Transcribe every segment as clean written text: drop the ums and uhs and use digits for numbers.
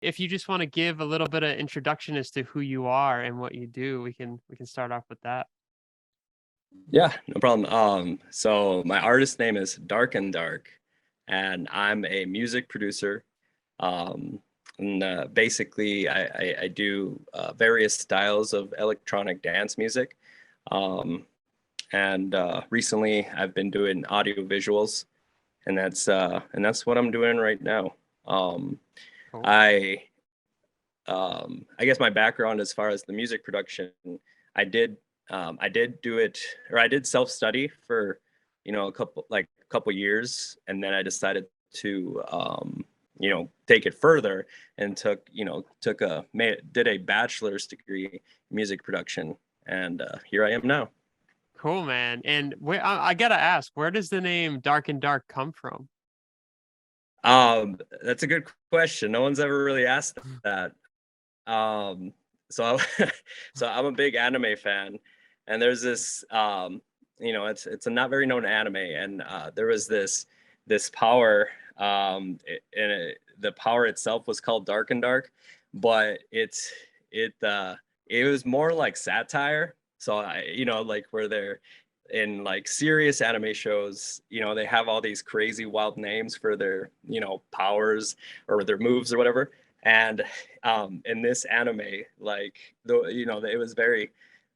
if you just want to give a little bit of introduction as to who you are and what you do, we can start off with that. Yeah, no problem. So my artist name is Dark and Dark, and I'm a music producer. Um, and basically, I do various styles of electronic dance music. Um, and recently, I've been doing audio visuals, and that's what I'm doing right now. Um, Cool. I I guess my background as far as the music production, I did I did do it, or I did self study for a couple years, and then I decided to take it further and did a bachelor's degree in music production, and here I am now. Cool, man. And I gotta ask, where does the name Dark and Dark come from? That's a good question. No one's ever really asked that. Um, so so I'm a big anime fan, and there's this it's a not very known anime, and there was this power, the power itself was called Dark and Dark, but it was more like satire. So like where they're in like serious anime shows, they have all these crazy wild names for their powers or their moves or whatever. And in this anime, like it was very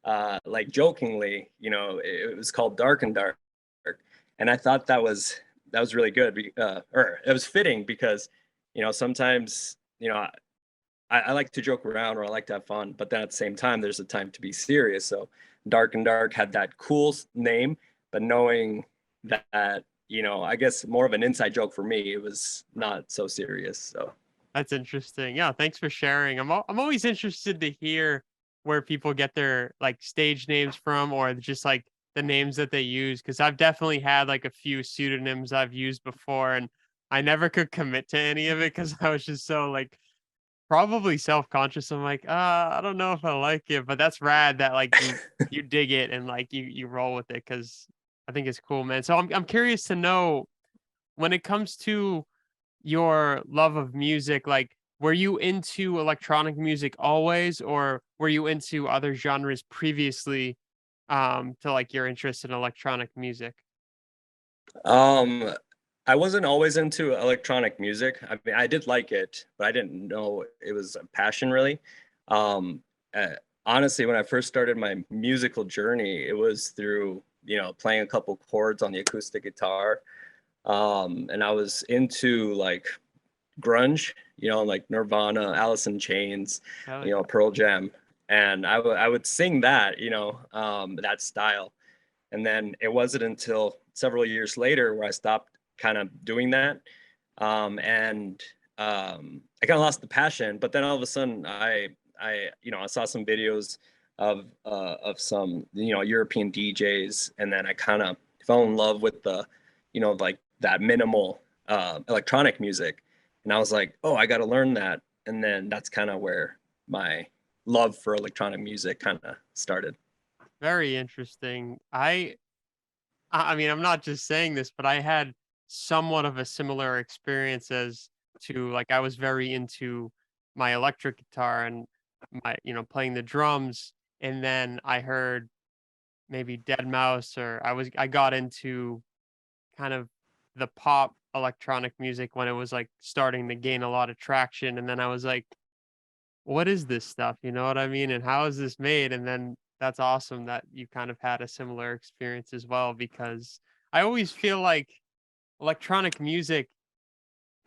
like jokingly, it was called Dark and Dark, and I thought that was really good, or it was fitting because sometimes I like to joke around, or I like to have fun, but then at the same time there's a time to be serious. So Dark and Dark had that cool name, but knowing that I guess more of an inside joke for me, it was not so serious. So. That's interesting. Yeah, thanks for sharing. I'm always interested to hear where people get their like stage names from or just like the names that they use because I've definitely had like a few pseudonyms I've used before and I never could commit to any of it because I was just so like probably self-conscious. I'm like, I don't know if I like it, but that's rad that like you dig it and like you roll with it because I think it's cool, man. So I'm curious to know when it comes to your love of music, like, were you into electronic music always, or were you into other genres previously, to like your interest in electronic music? Um, I wasn't always into electronic music. I mean, I did like it, but I didn't know it was a passion really. Um, uh, Honestly, when I first started my musical journey, it was through, playing a couple chords on the acoustic guitar. And I was into like grunge, like Nirvana, Alice in Chains, Hell yeah. Pearl Jam. And I would sing that, that style. And then it wasn't until several years later where I stopped kind of doing that. And I kind of lost the passion. But then all of a sudden, I saw some videos of some European DJs, and then I kind of fell in love with the like that minimal electronic music, and I was like, oh, I got to learn that. And then that's kind of where my love for electronic music kind of started. Very interesting. I mean, I'm not just saying this, but I had somewhat of a similar experience as to like I was very into my electric guitar and my, playing the drums, and then I heard maybe Dead Mouse or I got into kind of the pop electronic music when it was like starting to gain a lot of traction. And then I was like, what is this stuff? You know what I mean? And how is this made? And then that's awesome that you kind of had a similar experience as well, because I always feel like electronic music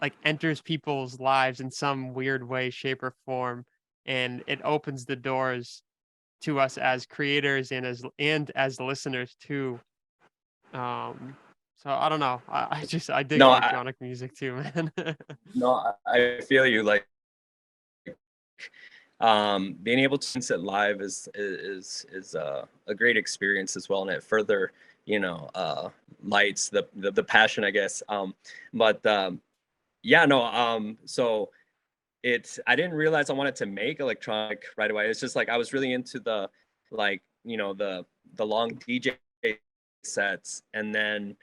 like enters people's lives in some weird way, shape, or form. And it opens the doors to us as creators and as listeners too. So I don't know. I dig No, I electronic music too, man. no, I feel you. Like being able to sense it live is a great experience as well, and it further lights the passion, I guess. But yeah, no. So it's I didn't realize I wanted to make electronic right away. It's just like I was really into the like the long DJ sets, and then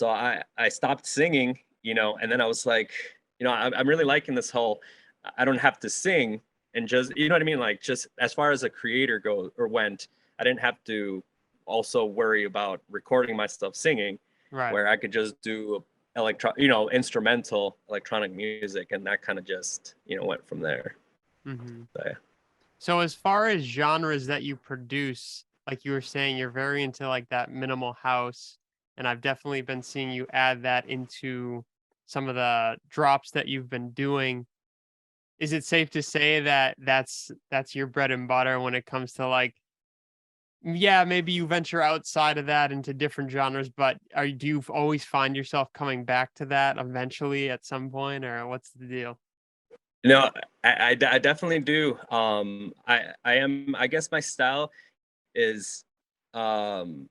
I stopped singing, and then I was like, I'm really liking this whole I don't have to sing and just, you know what I mean? Like just as far as a creator go or went, I didn't have to also worry about recording my stuff singing, Right. where I could just do instrumental electronic music, and that kind of just, went from there. Hmm. So, yeah. So as far as genres that you produce, like you were saying, you're very into like that minimal house, and I've definitely been seeing you add that into some of the drops that you've been doing. Is it safe to say that that's your bread and butter when it comes to like, yeah, maybe you venture outside of that into different genres, but do you always find yourself coming back to that eventually at some point, or what's the deal? No, I definitely do. I guess my style is um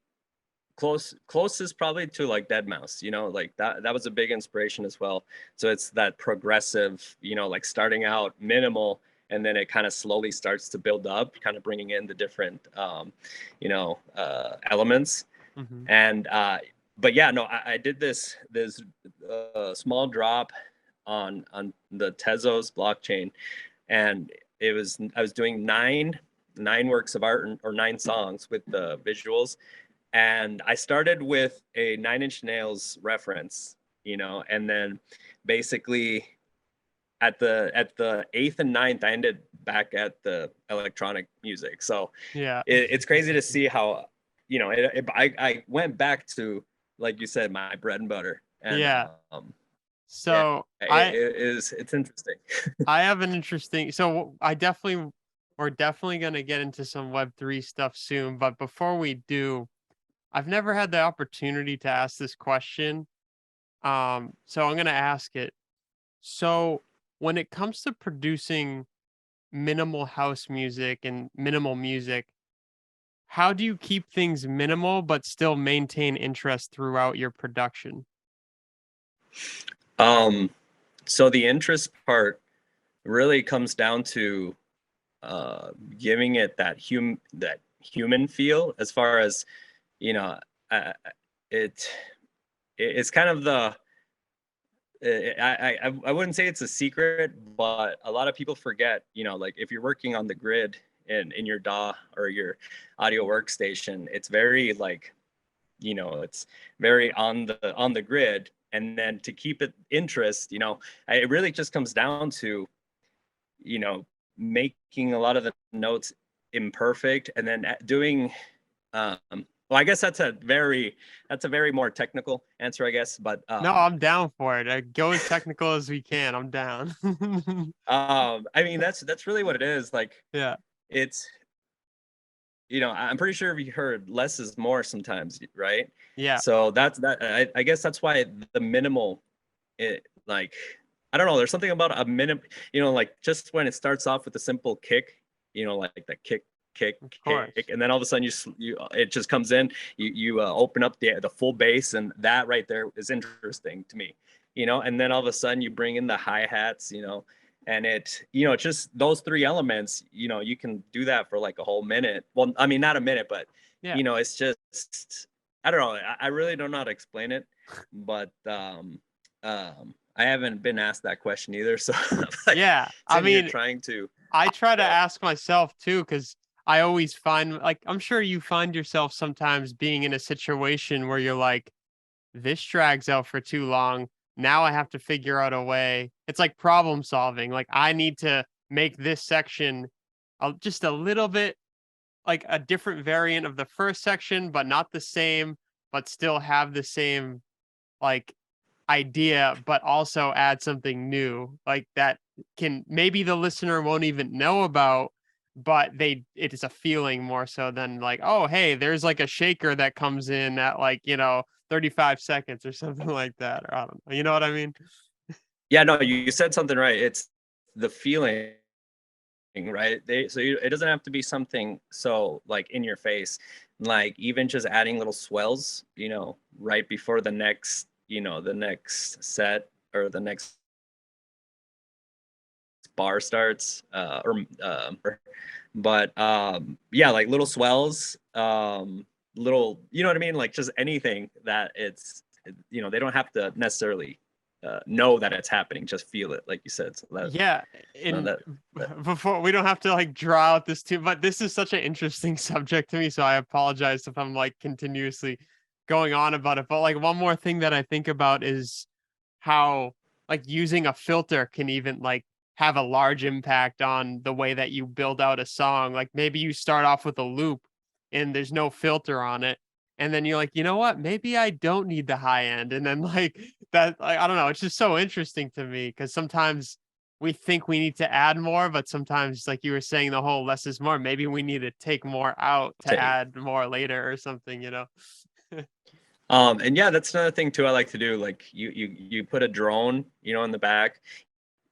closest probably to like Dead Mouse, like that was a big inspiration as well. So it's that progressive, like starting out minimal, and then it kind of slowly starts to build up, kind of bringing in the different elements. Hmm. And but yeah, no, I did this small drop on the Tezos blockchain, and I was doing nine works of art, or 9 songs with the visuals. And I started with a Nine Inch Nails reference, and then basically at the eighth and ninth, I ended back at the electronic music. So Yeah. it's crazy to see how, I went back to, like you said, my bread and butter. And Yeah. yeah, So it's interesting. I have an interesting. So I definitely we're definitely gonna get into some Web3 stuff soon. But before we do, I've never had the opportunity to ask this question. So I'm gonna ask it. So when it comes to producing minimal house music and minimal music, how do you keep things minimal but still maintain interest throughout your production? um, so the interest part really comes down to giving it that human feel, as far as, you know uh, it it's kind of the I wouldn't say it's a secret, but a lot of people forget, like if you're working on the grid in your DAW or your audio workstation, it's very like, it's very on the grid. And then to keep it interest, it really just comes down to, you know, making a lot of the notes imperfect, and then doing well, I guess that's a very more technical answer, I guess. But No, I'm down for it. Go as technical as we can. I'm down. I mean, that's really what it is. Like, Yeah. it's, I'm pretty sure you heard less is more sometimes, right? Yeah. So I guess that's why the minimal, like, I don't know, there's something about a minute, like just when it starts off with a simple kick, like the kick, kick, Of kick, course. and then all of a sudden you it just comes in, you open up the full bass, and that right there is interesting to me, and then all of a sudden you bring in the hi-hats, and it's just those 3 elements, you can do that for like a whole minute. Well, I mean, not a minute, but Yeah. it's just, I don't know, I really don't know how to explain it. But I haven't been asked that question either, so I'm like Yeah. I sitting here mean, trying to, I try to yeah. ask myself too, because I always find, like, I'm sure you find yourself sometimes being in a situation where you're like, this drags out for too long. Now I have to figure out a way. It's like problem solving. Like, I need to make this section just a little bit like a different variant of the first section, but not the same, but still have the same like idea, but also add something new, like that can maybe the listener won't even know about, but it is a feeling more so than like, oh, hey, there's like a shaker that comes in at like, 35 seconds or something like that. Or I don't know. You know what I mean? Yeah, no, you said something right. It's the feeling, right? It doesn't have to be something so like in your face, like even just adding little swells, right before the next set, or the next bar starts, but yeah, like little swells, little, you know what I mean, like just anything that they don't have to necessarily, know that it's happening, just feel it, like you said. So that Yeah, no, and that before we don't have to like draw out this too, but this is such an interesting subject to me, so I apologize if I'm like continuously going on about it. But like one more thing that I think about is how like using a filter can even like have a large impact on the way that you build out a song. Like maybe you start off with a loop and there's no filter on it. And then you're like, you know what? Maybe I don't need the high end. And then like that, like, I don't know. It's just so interesting to me because sometimes we think we need to add more, but sometimes, like you were saying, the whole less is more. Maybe we need to take more out to take. add more later or something, you know? And yeah, that's another thing too I like to do. Like you put a drone, in the back,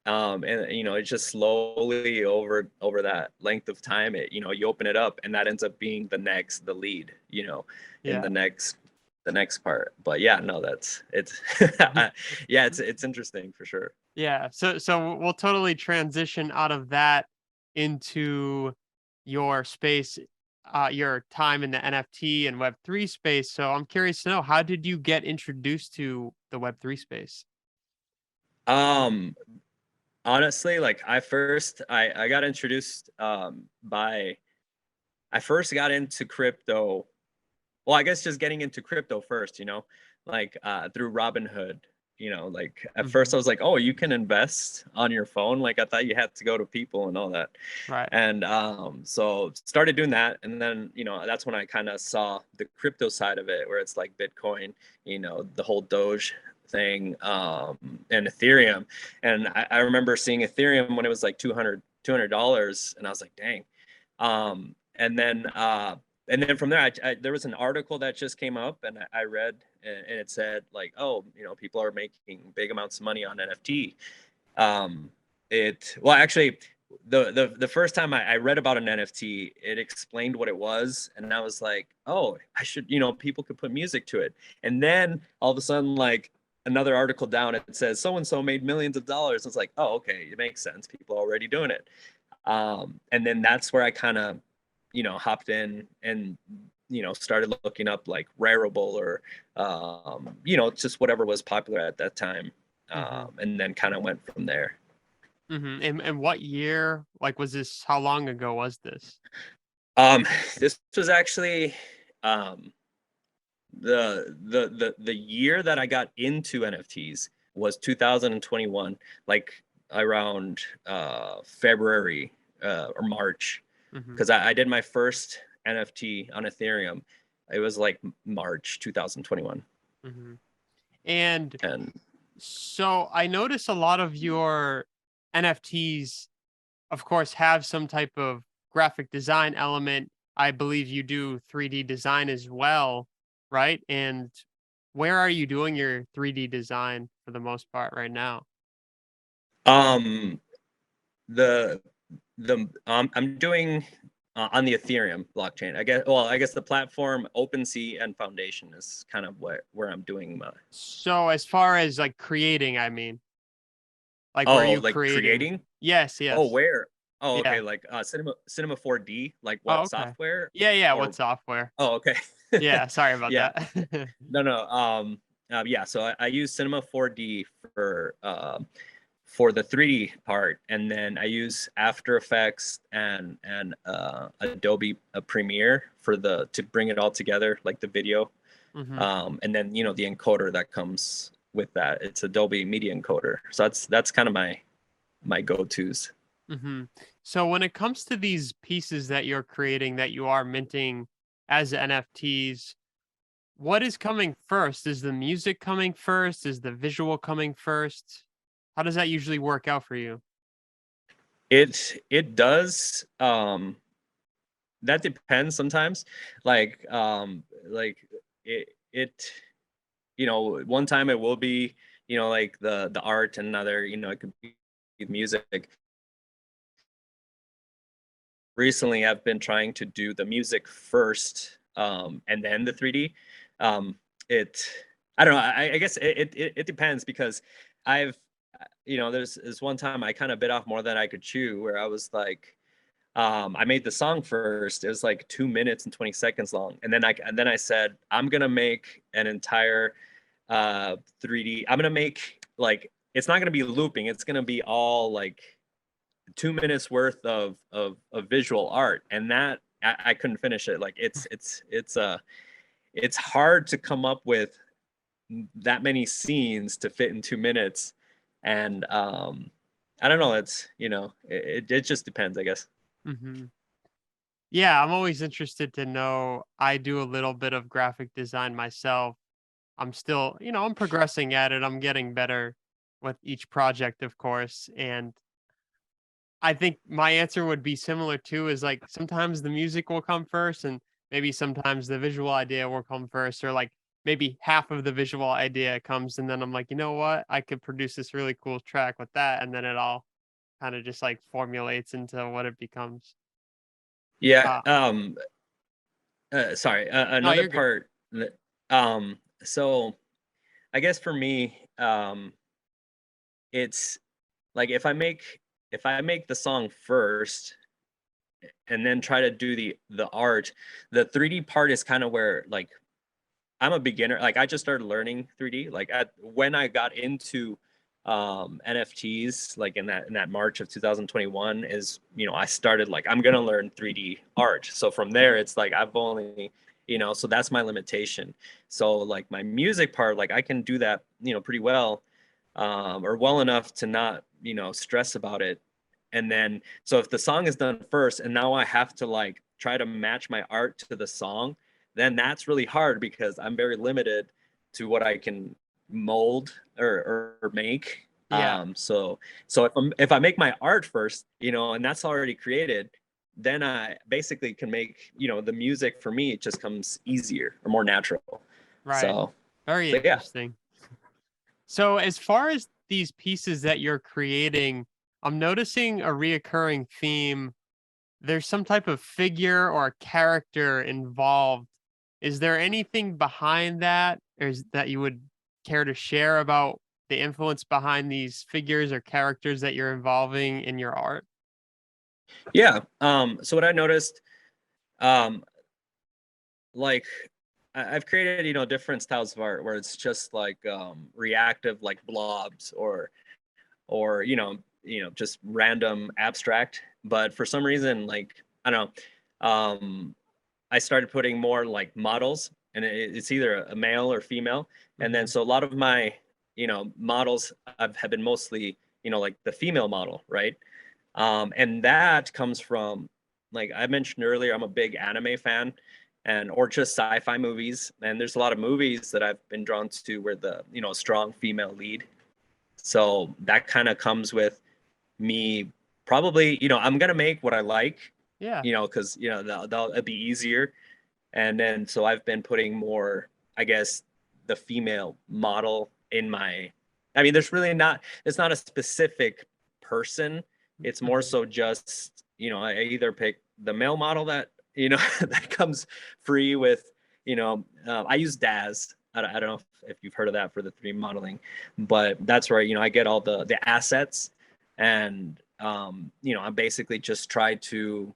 and it's just slowly over that length of time, you open it up, and that ends up being the lead, in Yeah. the next part. But yeah, no, that's it's yeah, it's interesting for sure. Yeah, so we'll totally transition out of that into your space, your time in the NFT and Web3 space. So I'm curious to know, how did you get introduced to the Web3 space? Um, Honestly, like I got introduced by I first got into crypto. Well, I guess just getting into crypto first, like through Robinhood. Like at first Hmm. I was like, oh, you can invest on your phone. Like I thought you had to go to people and all that. Right. And so started doing that. And then, that's when I kind of saw the crypto side of it, where it's like Bitcoin, the whole Doge thing, and Ethereum. And I remember seeing Ethereum when it was like $200, and I was like, dang. And then from there, there was an article that just came up, and I read, and it said like, oh, people are making big amounts of money on NFT. Well, actually, the first time I read about an NFT, it explained what it was, and I was like, oh, I should, people could put music to it. And then all of a sudden, like another article down, it says so and so made millions of dollars. It's like, oh, okay, it makes sense. People are already doing it. And then that's where I kind of, hopped in and, started looking up like Rarible or, just whatever was popular at that time. Hmm. And then kind of went from there. And what year, like, was this? How long ago was this? Um, this was actually um, the year that I got into NFTs was 2021, like around February or March, Hmm. because I did my first NFT on Ethereum. It was like March 2021, Hmm. And and so I notice a lot of your NFTs, of course, have some type of graphic design element. I believe you do 3D design as well, right? And where are you doing your 3D design for the most part right now? um the I'm doing on the Ethereum blockchain. I guess the platform OpenSea and Foundation is kind of where I'm doing my. So as far as like creating, I mean, like where Oh, you like creating? creating? Yes, Oh, yes. where? Oh, okay, Yeah. like Cinema 4D, like Oh, what okay. software? Yeah, yeah. What Or software? oh, okay. Yeah, sorry about Yeah. that. No, no. Yeah, so I use Cinema 4D for the 3D part, and then I use After Effects and Adobe Premiere to bring it all together, like the video. Hmm. And then the encoder that comes with that. It's Adobe Media Encoder. So that's kind of my go-tos. Hmm. So when it comes to these pieces that you're creating that you are minting as NFTs, what is coming first? Is the music coming first? Is the visual coming first? How does that usually work out for you? It does. That depends sometimes. Like it one time it will be like the art, and another it could be music. Recently I've been trying to do the music first, and then the 3D. um it I don't know, I guess it depends, because I've there's one time I kind of bit off more than I could chew, where I was like, I made the song first. It was like 2 minutes and 20 seconds long, and then I said I'm gonna make an entire 3D. I'm gonna make like it's not going to be looping. It's going to be all like 2 minutes worth of visual art, and that I couldn't finish it. Like it's hard to come up with that many scenes to fit in 2 minutes, and I don't know. It's it just depends, I guess. Hmm. Yeah, I'm always interested to know. I do a little bit of graphic design myself. I'm still, I'm progressing at it. I'm getting better with each project, of course. And I think my answer would be similar too, is like sometimes the music will come first and maybe sometimes the visual idea will come first, or like maybe half of the visual idea comes and then I'm like, you know what? I could produce this really cool track with that. And then it all kind of just like formulates into what it becomes. Yeah. Uh, Sorry. no, Another you're good. part that, so I guess for me, it's like if I make the song first and then try to do the art, the 3D part is kind of where like I'm a beginner. Like I just started learning 3D. Like when I got into NFTs, like in that March of 2021, is I started like I'm gonna learn 3D art. So from there, it's like I've only so that's my limitation. So like my music part, like I can do that pretty well, or well enough to not stress about it. And then so if the song is done first, and now I have to like try to match my art to the song, then that's really hard because I'm very limited to what I can mold or make. Yeah. So if I make my art first, and that's already created, then I basically can make the music for me. It just comes easier or more natural. Right. So Very so yeah. interesting. So, as far as these pieces that you're creating, I'm noticing a reoccurring theme. There's some type of figure or character involved. Is there anything behind that, or is that you would care to share about the influence behind these figures or characters that you're involving in your art? Yeah. So what I noticed, um, like I've created, different styles of art where it's just like reactive, like blobs, or just random abstract. But for some reason, like I don't know, I started putting more like models, and it's either a male or female. And then Hmm. so a lot of my models have been mostly like the female model, right? And that comes from, like I mentioned earlier, I'm a big anime fan, and or just sci-fi movies. And there's a lot of movies that I've been drawn to where the strong female lead. So that kind of comes with me probably, I'm gonna make what I like, Yeah. because it'd be easier. And then so I've been putting more, I guess, the female model in my. I mean, it's not a specific person. It's more Hmm. so just I either pick the male model that that comes free with I use Daz. I don't know if you've heard of that for the 3D modeling, but that's where I get all the assets, and I basically just try to.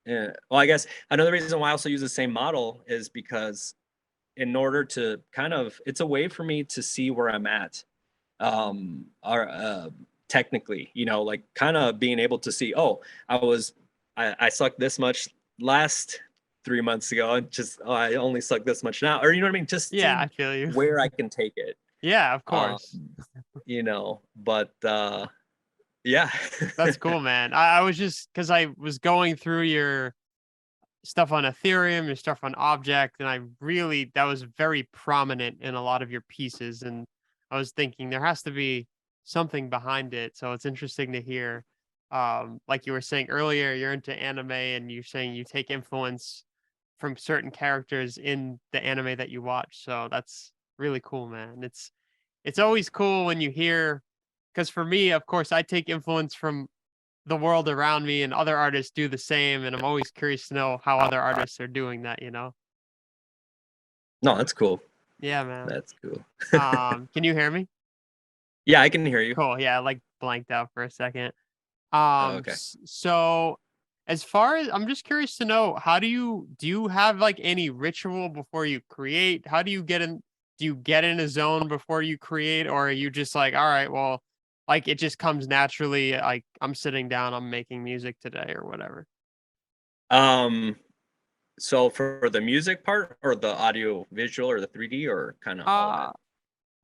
Yeah. Well, I guess another reason why I also use the same model is because in order to kind of, it's a way for me to see where I'm at, or technically, like kind of being able to see, oh, I sucked this much last 3 months ago, and just I only suck this much now, or you know what I mean? Just Yeah, see I feel you. where I can take it. Yeah, of Um, course. but yeah. That's cool, man. I was just because I was going through your stuff on Ethereum, your stuff on Object, and I really that was very prominent in a lot of your pieces. And I was thinking there has to be something behind it. So it's interesting to hear. Like you were saying earlier, you're into anime and you're saying you take influence from certain characters in the anime that you watch. So that's really cool, man. It's always cool when you hear because for me, of course, I take influence from the world around me and other artists do the same, and I'm always curious to know how other artists are doing that? No, that's cool. Yeah, man. That's cool. Can you hear me? Yeah, I can hear you. Cool. Yeah, I like blanked out for a second. Oh, okay. So as far as I'm just curious to know, how do you have like any ritual before you create? How do you get do you get in a zone before you create, or are you just like, all right, well, like it just comes naturally, like I'm sitting down, I'm making music today or whatever? Um, so for the music part or the audio visual or the 3D or kind of all of it? Uh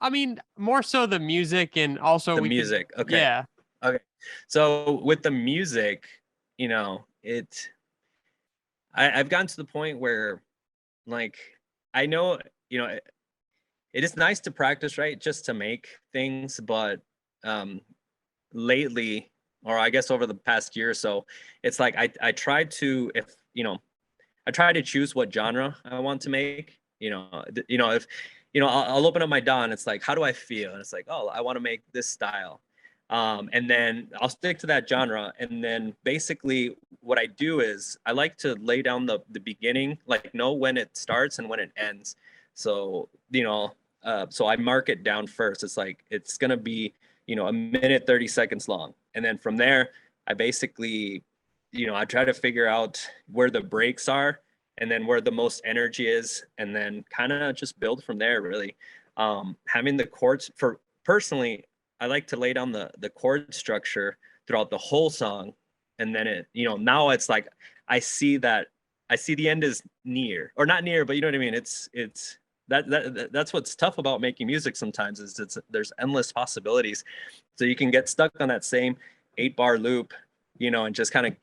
I mean, more so the music, and also The we could, music. Okay. yeah. Okay. So with the music, you know, I've gotten to the point where like I know, you know, it is nice to practice, right? Just to make things, but um lately, or I guess over the past year or so, it's like I try to, if I try to choose what genre I want to make. If I'll open up my DAW and it's like, how do I feel? And it's like, oh, I want to make this style. And then I'll stick to that genre. And then basically what I do is I like to lay down the beginning, like know when it starts and when it ends. So, so I mark it down first. It's like it's gonna be, a minute 30 seconds long. And then from there, I basically, I try to figure out where the breaks are and then where the most energy is, and then kind of just build from there, really. Having the chords for personally, I like to lay down the chord structure throughout the whole song, and then now it's like I see that I see the end is near or not near, but you know what I mean. It's that's what's tough about making music sometimes is there's endless possibilities, so you can get stuck on that same 8 bar loop, and just kind of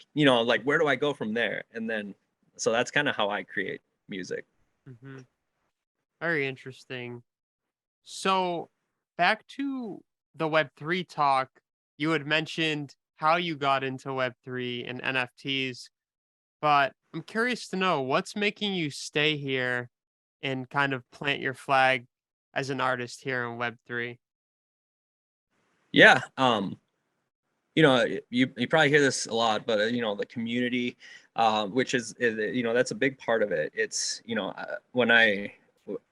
like where do I go from there, and then so that's kind of how I create music. Hmm. Very interesting. So back to the Web3 talk, you had mentioned how you got into Web3 and NFTs, but I'm curious to know what's making you stay here and kind of plant your flag as an artist here in Web3. Yeah. You probably hear this a lot, but the community, which is that's a big part of it. It's when I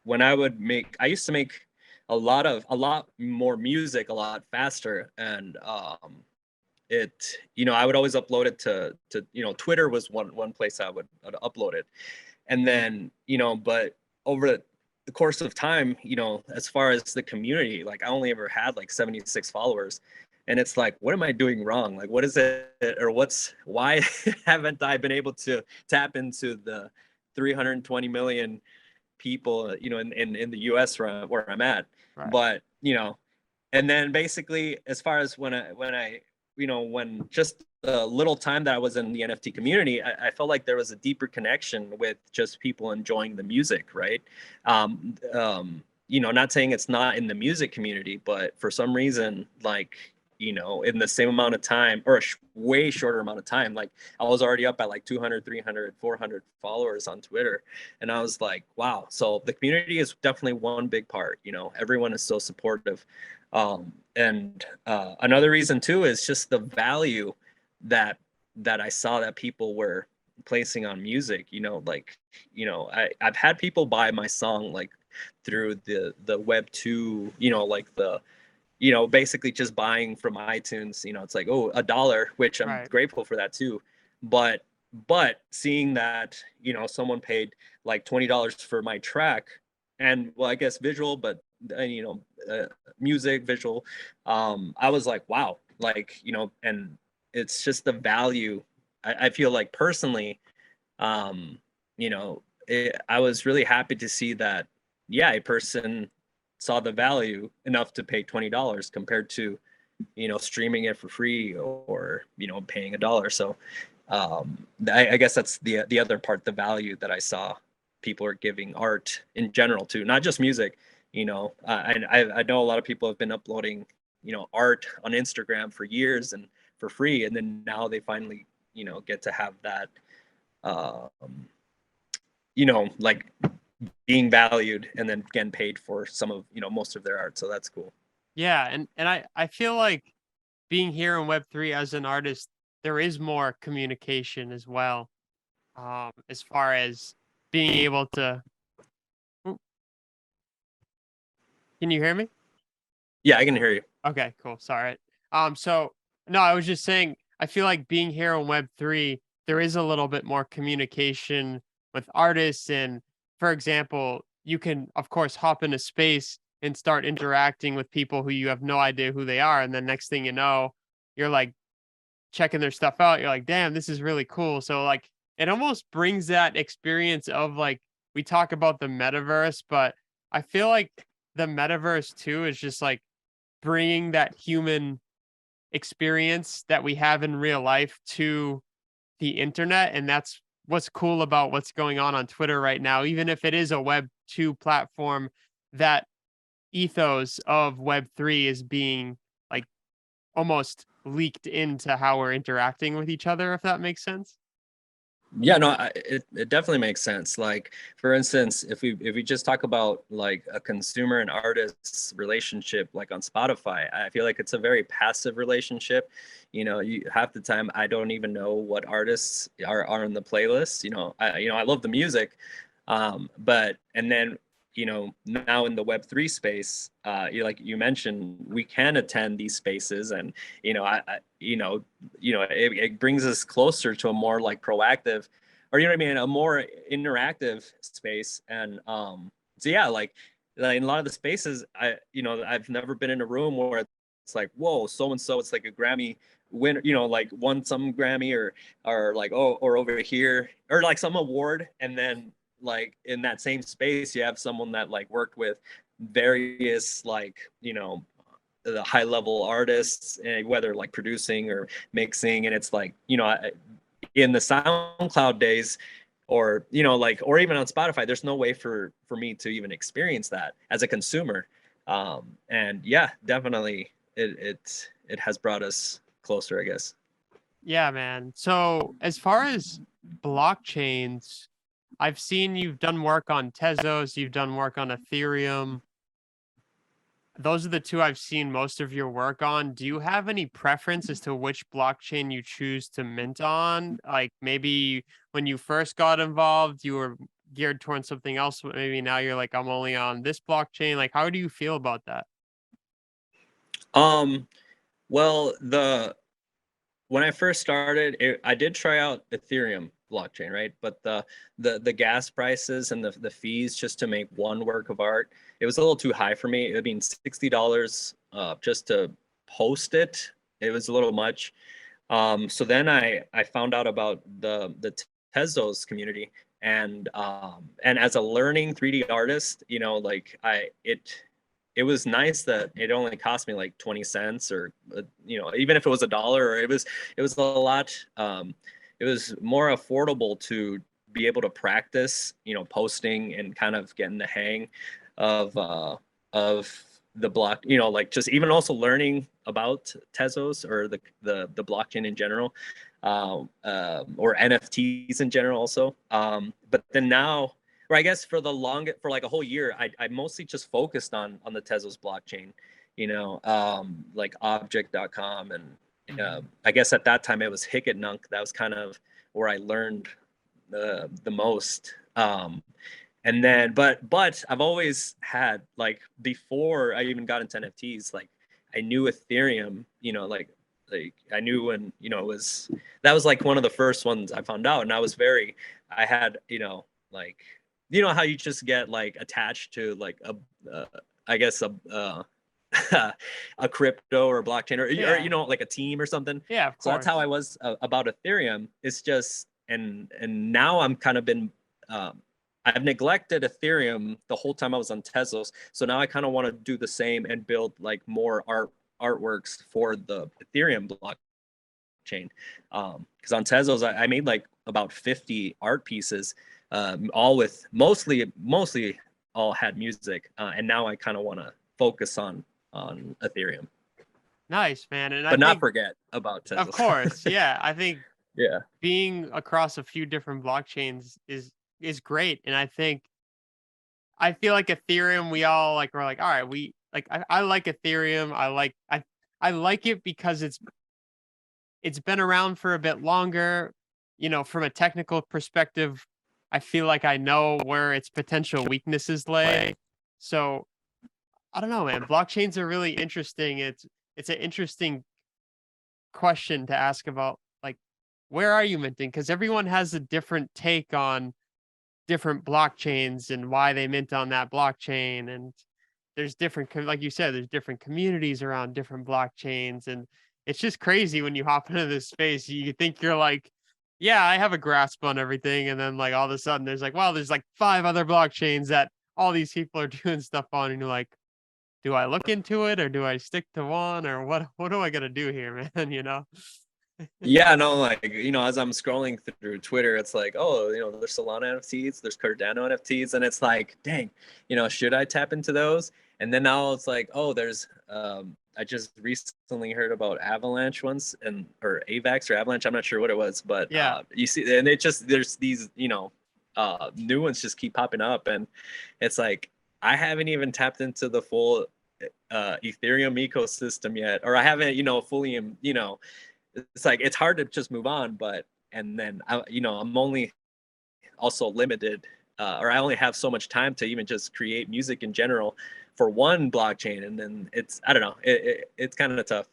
would make, I used to make a lot more music a lot faster, and I would always upload it to Twitter was one place I'd upload it, and then but over the course of time, as far as the community, like I only ever had like 76 followers, and it's like, what am I doing wrong? Like, what is it, or why haven't I been able to tap into the 320 million people, in the US where I'm at? Right. But and then basically, as far as when just the little time that I was in the NFT community, I felt like there was a deeper connection with just people enjoying the music, right? Not saying it's not in the music community, but for some reason, like, in the same amount of time or a way shorter amount of time, like I was already up at like 200, 300, 400 followers on Twitter. And I was like, wow. So the community is definitely one big part. Everyone is so supportive. And Another reason too is just the value that I saw that people were placing on music. I've had people buy my song like through the Web 2, like basically just buying from iTunes. It's like, oh, $1, which I'm Right. grateful for that too. But seeing that someone paid like $20 for my track, and well, I guess visual, but music, visual, I was like, wow, like and it's just the value. I feel like personally, um, I was really happy to see that, yeah, a person saw the value enough to pay $20 compared to streaming it for free, or paying $1. So I guess that's the other part, the value that I saw people are giving art in general too, not just music. I know a lot of people have been uploading art on Instagram for years and for free, and then now they finally get to have that, um, like being valued and then getting paid for some of most of their art. So that's cool. Yeah, and I feel like being here in Web3 as an artist, there is more communication as well. As far as being able to, Oop, can you hear me? Yeah, I can hear you. Okay, cool. Sorry. So no, I was just saying, I feel like being here on Web3, there is a little bit more communication with artists. And for example, you can, of course, hop into space and start interacting with people who you have no idea who they are. And then next thing you know, you're like checking their stuff out. You're like, damn, this is really cool. So like it almost brings that experience of like we talk about the metaverse, but I feel like the metaverse too is just like bringing that human experience that we have in real life to the internet, and that's what's cool about what's going on Twitter right now. Even if it is a Web 2 platform, that ethos of Web 3 is being like almost leaked into how we're interacting with each other, if that makes sense. Yeah, no, it definitely makes sense. Like, for instance, if we just talk about like a consumer and artist's relationship, like on Spotify, I feel like it's a very passive relationship. You know, you half the time I don't even know what artists are on the playlist. I love the music, but and then now in the Web3 space, like you mentioned, we can attend these spaces, and it brings us closer to a more like proactive, or what I mean, a more interactive space. And so yeah, like in a lot of the spaces, I've never been in a room where it's like, whoa, so and so, it's like a Grammy winner, like won some Grammy, or like, oh, or over here, or like some award, and then like in that same space you have someone that like worked with various like the high level artists, whether like producing or mixing, and it's like in the SoundCloud days, or like, or even on Spotify, there's no way for me to even experience that as a consumer. And yeah, definitely it has brought us closer, I guess. Yeah, man. So as far as blockchains, I've seen you've done work on Tezos, you've done work on Ethereum. Those are the two I've seen most of your work on. Do you have any preference as to which blockchain you choose to mint on? Like maybe when you first got involved, you were geared towards something else, but maybe now you're like, I'm only on this blockchain. Like, how do you feel about that? um well, the when I first started, I did try out Ethereum blockchain, right? But the gas prices and the fees just to make one work of art, it was a little too high for me. It would mean $60 just to post it. It was a little much. So then I found out about the Tezos community, and as a learning 3D artist, like it was nice that it only cost me like 20 cents, or even if it was a dollar, or it was a lot. It was more affordable to be able to practice posting and kind of getting the hang of the block, like just even also learning about Tezos, or the blockchain in general, or NFTs in general also. But then now, or I guess for like a whole year, I mostly just focused on the Tezos blockchain, like object.com, and Mhm. I guess at that time it was Hicketnunk. That was kind of where I learned the most. And then, but I've always had, like, before I even got into NFTs, like I knew Ethereum, like I knew when it was, that was like one of the first ones I found out, and I had like how you just get like attached to like I guess a crypto or a blockchain, or Yeah. like a team or something. Yeah, of So that's how course. I was about Ethereum. It's just, and now I'm kind of been I've neglected Ethereum the whole time I was on Tezos. So now I kind of want to do the same and build like more artworks for the Ethereum blockchain. Because on Tezos, I made like about 50 art pieces, all with mostly all had music. And now I kind of want to focus on Ethereum, Nice, man. And I but not think, forget about of Tezos. course, yeah, I think Yeah. being across a few different blockchains is great. And I feel like Ethereum, we all like we're like, all right, we like I like Ethereum. I like it because it's been around for a bit longer. From a technical perspective, I feel like I know where its potential weaknesses lay. So I don't know, man. Blockchains are really interesting. It's an interesting question to ask about like where are you minting? Because everyone has a different take on different blockchains and why they mint on that blockchain. And there's different, like you said, there's different communities around different blockchains. And it's just crazy when you hop into this space. You think you're like, yeah, I have a grasp on everything. And then like all of a sudden there's like, well, there's like 5 other blockchains that all these people are doing stuff on. And you're like, do I look into it or do I stick to one or what do I gotta do here, man? You know? Yeah, no, like, as I'm scrolling through Twitter, it's like, oh, there's Solana NFTs, there's Cardano NFTs, and it's like, dang, should I tap into those? And then now it's like, oh, there's I just recently heard about Avalanche ones or AVAX or Avalanche, I'm not sure what it was, but Yeah. you see, and it just there's these, new ones just keep popping up, and it's like I haven't even tapped into the full Ethereum ecosystem yet, or I haven't, fully, it's like it's hard to just move on, but and then I'm only also limited, or I only have so much time to even just create music in general for one blockchain, and then it's I don't know, it's kind of tough.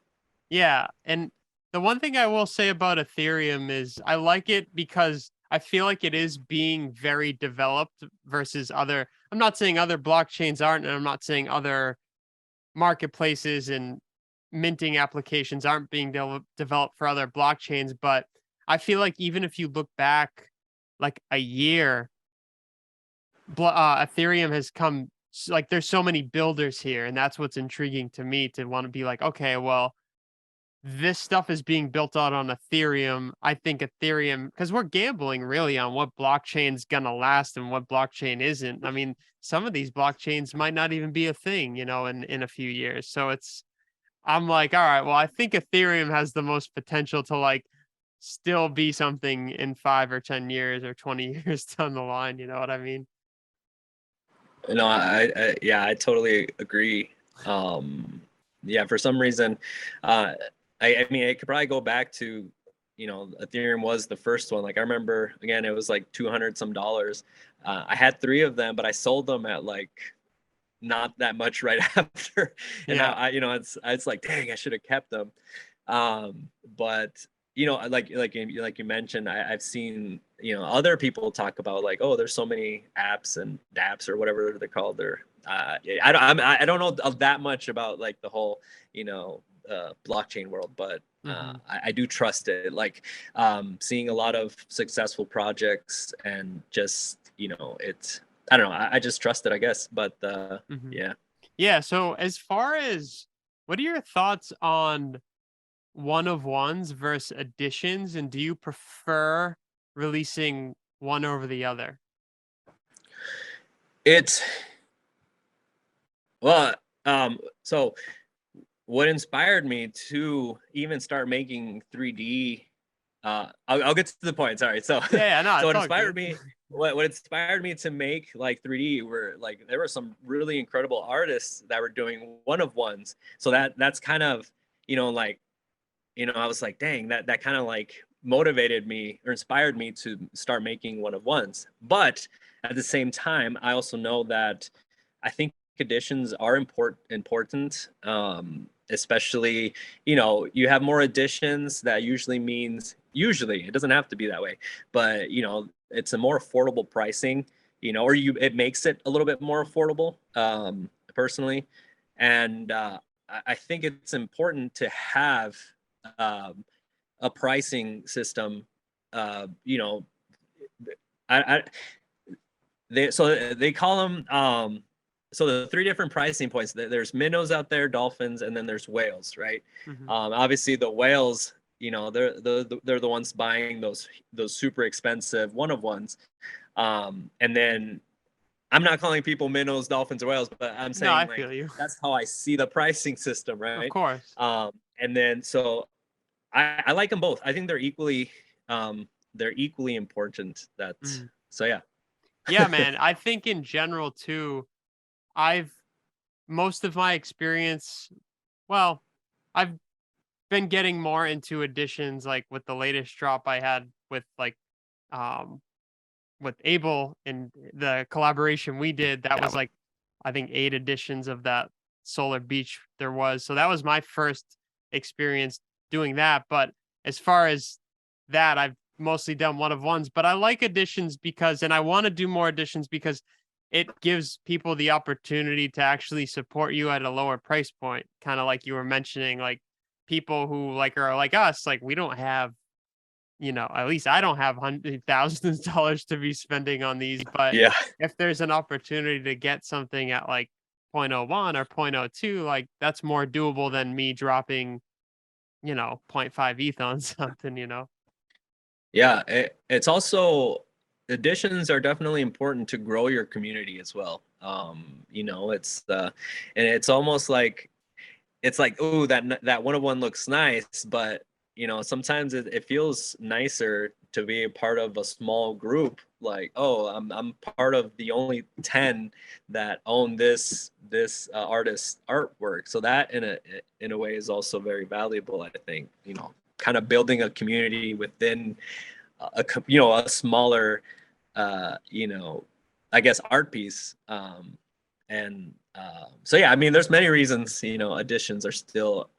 Yeah, and the one thing I will say about Ethereum is I like it because I feel like it is being very developed versus other. I'm not saying other blockchains aren't, and I'm not saying other marketplaces and minting applications aren't being developed for other blockchains, but I feel like even if you look back like a year, Ethereum has come like there's so many builders here, and that's what's intriguing to me to want to be like, okay, well, this stuff is being built out on Ethereum. I think Ethereum, because we're gambling really on what blockchain's gonna last and what blockchain isn't. I mean, some of these blockchains might not even be a thing, in a few years. So I'm like, all right, well, I think Ethereum has the most potential to like still be something in 5 or 10 years or 20 years down the line. You know what I mean? No, yeah, I totally agree. Um, yeah, for some reason, uh, I mean, it could probably go back to, Ethereum was the first one. Like I remember, again, it was like 200 some dollars. I had three of them, but I sold them at like not that much right after. And now Yeah. it's like, dang, I should have kept them. But like you mentioned, I've seen other people talk about like, oh, there's so many apps and dApps or whatever they're called. Or I don't know that much about like the whole blockchain world, but Hmm. I do trust it. Like seeing a lot of successful projects and just it's I don't know. I just trust it, I guess. But Hmm. yeah. Yeah. So as far as what are your thoughts on one of ones versus additions, and do you prefer releasing one over the other? It's well, so what inspired me to even start making 3D, I'll get to the point. Sorry. So, Yeah, yeah, no, so it's what all inspired good. me, what inspired me to make like 3D were like there were some really incredible artists that were doing one of ones. So that's kind of like I was like, dang, that kind of like motivated me or inspired me to start making one of ones. But at the same time, I also know that I think additions are important. Especially, you have more additions that usually it doesn't have to be that way, but it's a more affordable pricing, or it makes it a little bit more affordable, personally. And I think it's important to have um, a pricing system. Uh, you know, I they call them so the three different pricing points. There's minnows out there, dolphins, and then there's whales, right? Hmm. Obviously the whales, they're the ones buying those super expensive one of ones, and then I'm not calling people minnows, dolphins, or whales, but I'm No, saying I like feel you. that's how I see the pricing system, Of right? course. And then so I like them both. I think they're equally important. That Mhm. so yeah. Yeah, man. I think in general too, I've most of my experience, well, I've been getting more into editions like with the latest drop I had with like um with Abel and the collaboration we did. That was like I think 8 editions of that Solar Beach there was. So that was my first experience doing that. But as far as that, I've mostly done one of ones, but I like editions because, and I want to do more editions because it gives people the opportunity to actually support you at a lower price point. Kind of like you were mentioning, like people who like are like us, like we don't have, at least I don't have hundred thousands of dollars to be spending on these. But Yeah. if there's an opportunity to get something at like point oh 0.01 or point oh 0.02, like that's more doable than me dropping, point 0.5 ETH on something. Yeah, it's also additions are definitely important to grow your community as well. It's and it's almost like it's like, oh, that one of one looks nice, but sometimes it feels nicer to be a part of a small group. Like, oh, I'm part of the only 10 that own this artist's artwork. So that in a way is also very valuable. I think kind of building a community within a smaller I guess art piece. And So yeah, I mean, there's many reasons additions are still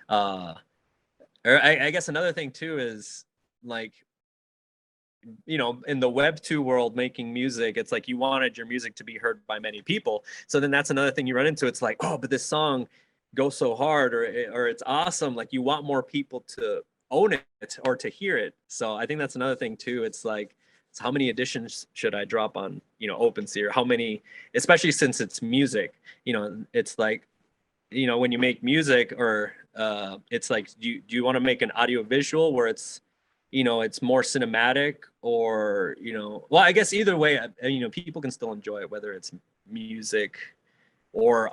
uh or I guess another thing too is like in the web 2 world making music, it's like you wanted your music to be heard by many people, so then that's another thing you run into. It's like, oh, but this song goes so hard, or it's awesome, like you want more people to own it or to hear it. So I think that's another thing too. It's like, it's how many editions should I drop on OpenSea, or how many, especially since it's music. It's like, when you make music, or it's like, do you want to make an audio visual where it's more cinematic, or well, I guess either way, people can still enjoy it, whether it's music or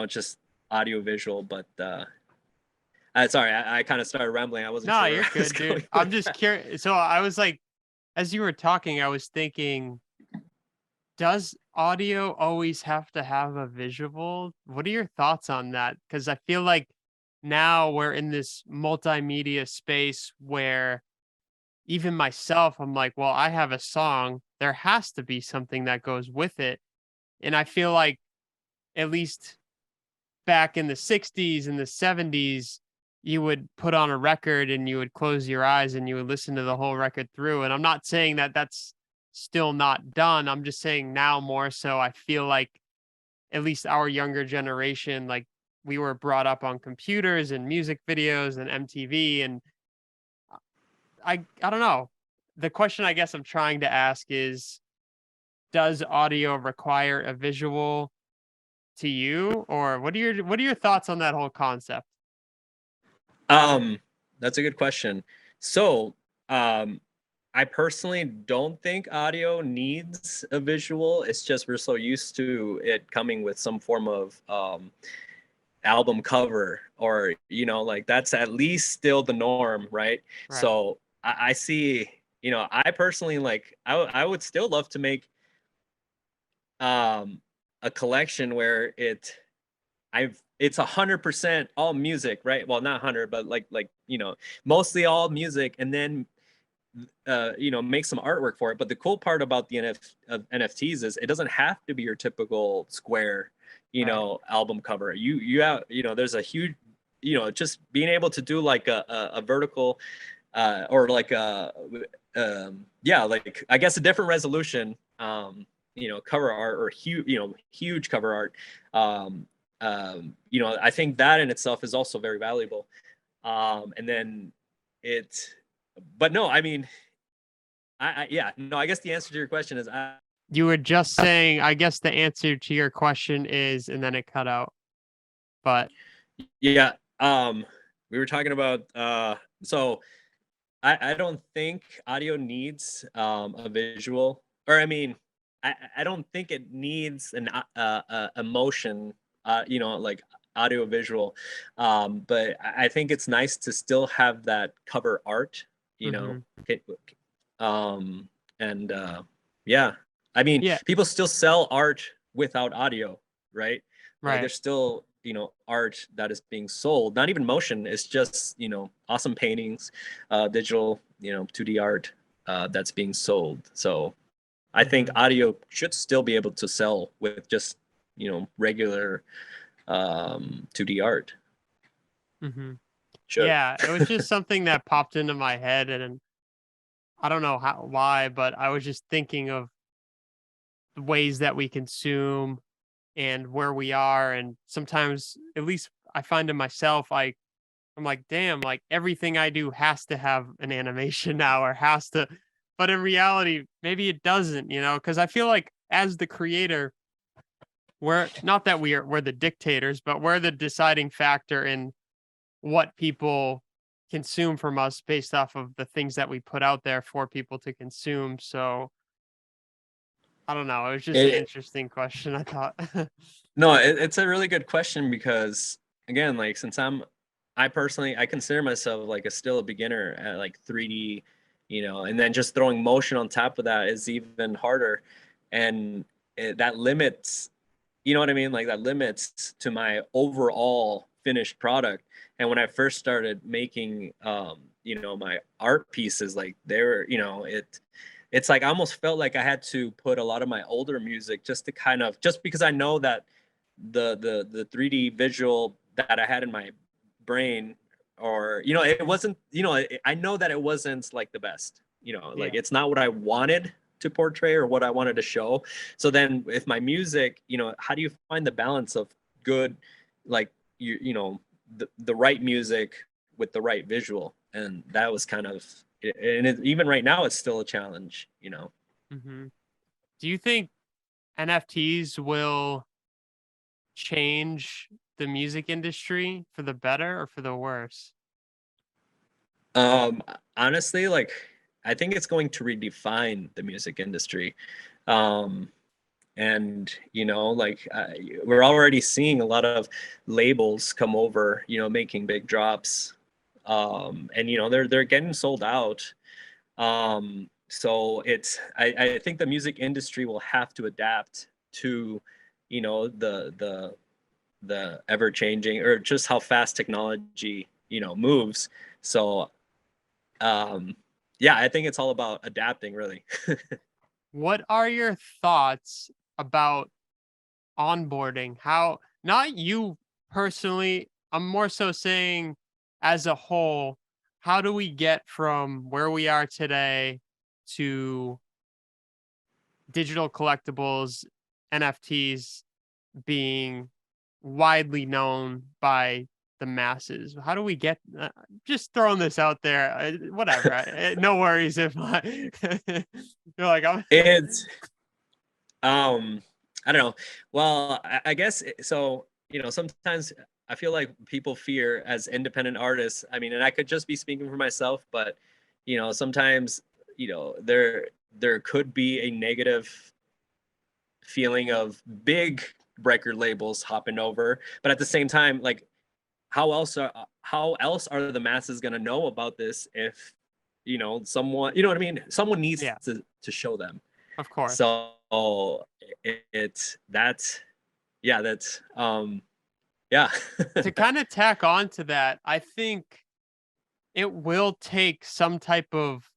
just audio visual. But sorry, I kind of started rambling. I wasn't No, sure where you're I was good, dude. going I'm with just that. curious. So I was like, as you were talking, I was thinking, does audio always have to have a visual? What are your thoughts on that? Because I feel like now we're in this multimedia space where even myself, I'm like, well, I have a song. There has to be something that goes with it. And I feel like, at least back in the 60s and the 70s, you would put on a record and you would close your eyes and you would listen to the whole record through. And I'm not saying that that's still not done. I'm just saying now more so, I feel like at least our younger generation, like we were brought up on computers and music videos and MTV. And I don't know. The question I guess I'm trying to ask is, does audio require a visual to you, or what are your thoughts on that whole concept? Um, that's a good question. So, um, I personally don't think audio needs a visual. It's just we're so used to it coming with some form of album cover, or like that's at least still the norm, right? Right. So I see, I personally, like, I would still love to make um a collection where it's 100% all music, right? Well, not 100, but like mostly all music, and then make some artwork for it. But the cool part about the NFTs is it doesn't have to be your typical square, Right. album cover. You have, there's a huge, just being able to do like a vertical, or like yeah, like, I guess, a different resolution, cover art, or huge cover art. um I think that in itself is also very valuable. And then it but no, I mean, yeah, no, I guess the answer to your question is, You were just saying, I guess the answer to your question is, and then it cut out. But yeah, we were talking about, so I don't think audio needs a visual, or I mean, I don't think it needs an emotion, like audio visual. But I think it's nice to still have that cover art, you know. mhm. It- Um, and Yeah, I mean, Yeah, people still sell art without audio, right? Like, right. there's still, art that is being sold, not even motion. It's just, awesome paintings, digital, 2D art, that's being sold. So I think Mhm. audio should still be able to sell with just, regular 2D art. Mhm. Should. Yeah, it was just something that popped into my head, and I don't know why, but I was just thinking of the ways that we consume and where we are, and sometimes, at least I find in myself, I'm like, damn, like everything I do has to have an animation now or has to, but in reality, maybe it doesn't, because I feel like as the creator, we're not that we're the dictators, but we're the deciding factor in what people consume from us based off of the things that we put out there for people to consume. So I don't know. It was just an It, interesting question, I thought. no, it's a really good question because again, like since I personally I consider myself like still a beginner at like 3D, and then just throwing motion on top of that is even harder, and that limits, you know what I mean? Like that limits to my overall finished product. And when I first started making, my art pieces, like they were, it's like I almost felt like I had to put a lot of my older music just to kind of just because I know that the 3D visual that I had in my brain, or it wasn't, I know that it wasn't like the best, like Yeah. it's not what I wanted to portray or what I wanted to show. So then if my music, how do you find the balance of good, like the right music with the right visual? And that was kind of, and even right now it's still a challenge. hmm Do you think NFTs will change the music industry for the better or for the worse? Um, Honestly, like I think it's going to redefine the music industry. Um, and like we're already seeing a lot of labels come over, making big drops. And they're getting sold out. So I think the music industry will have to adapt to, the ever changing or just how fast technology, moves. So um, yeah, I think it's all about adapting, really. What are your thoughts about onboarding? How, not you personally, I'm more so saying as a whole, how do we get from where we are today to digital collectibles, NFTs being widely known by the masses? How do we get just throwing this out there? Whatever. No worries if you're like, I'm It's um I don't know. Well, I guess so, sometimes I feel like people fear as independent artists. I mean, and I could just be speaking for myself, but sometimes, there could be a negative feeling of big record labels hopping over, but at the same time, like how else are the masses going to know about this if someone, what I mean, someone needs yeah, to show them. of course. So it's that's yeah, that's yeah. To kind of tack on to that, I think it will take some type of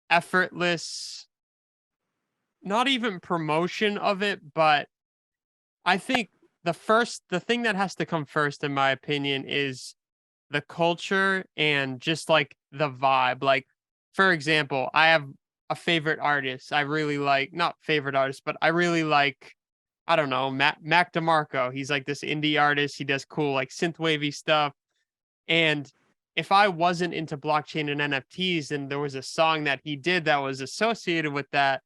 effortless, not even promotion of it, but I think the thing that has to come first, in my opinion, is the culture and just like the vibe. Like, for example, I have a favorite artist. I really like, not favorite artist, but I really like, I don't know, Mac DeMarco. He's like this indie artist. He does cool like synth wavy stuff. And if I wasn't into blockchain and NFTs and there was a song that he did that was associated with that,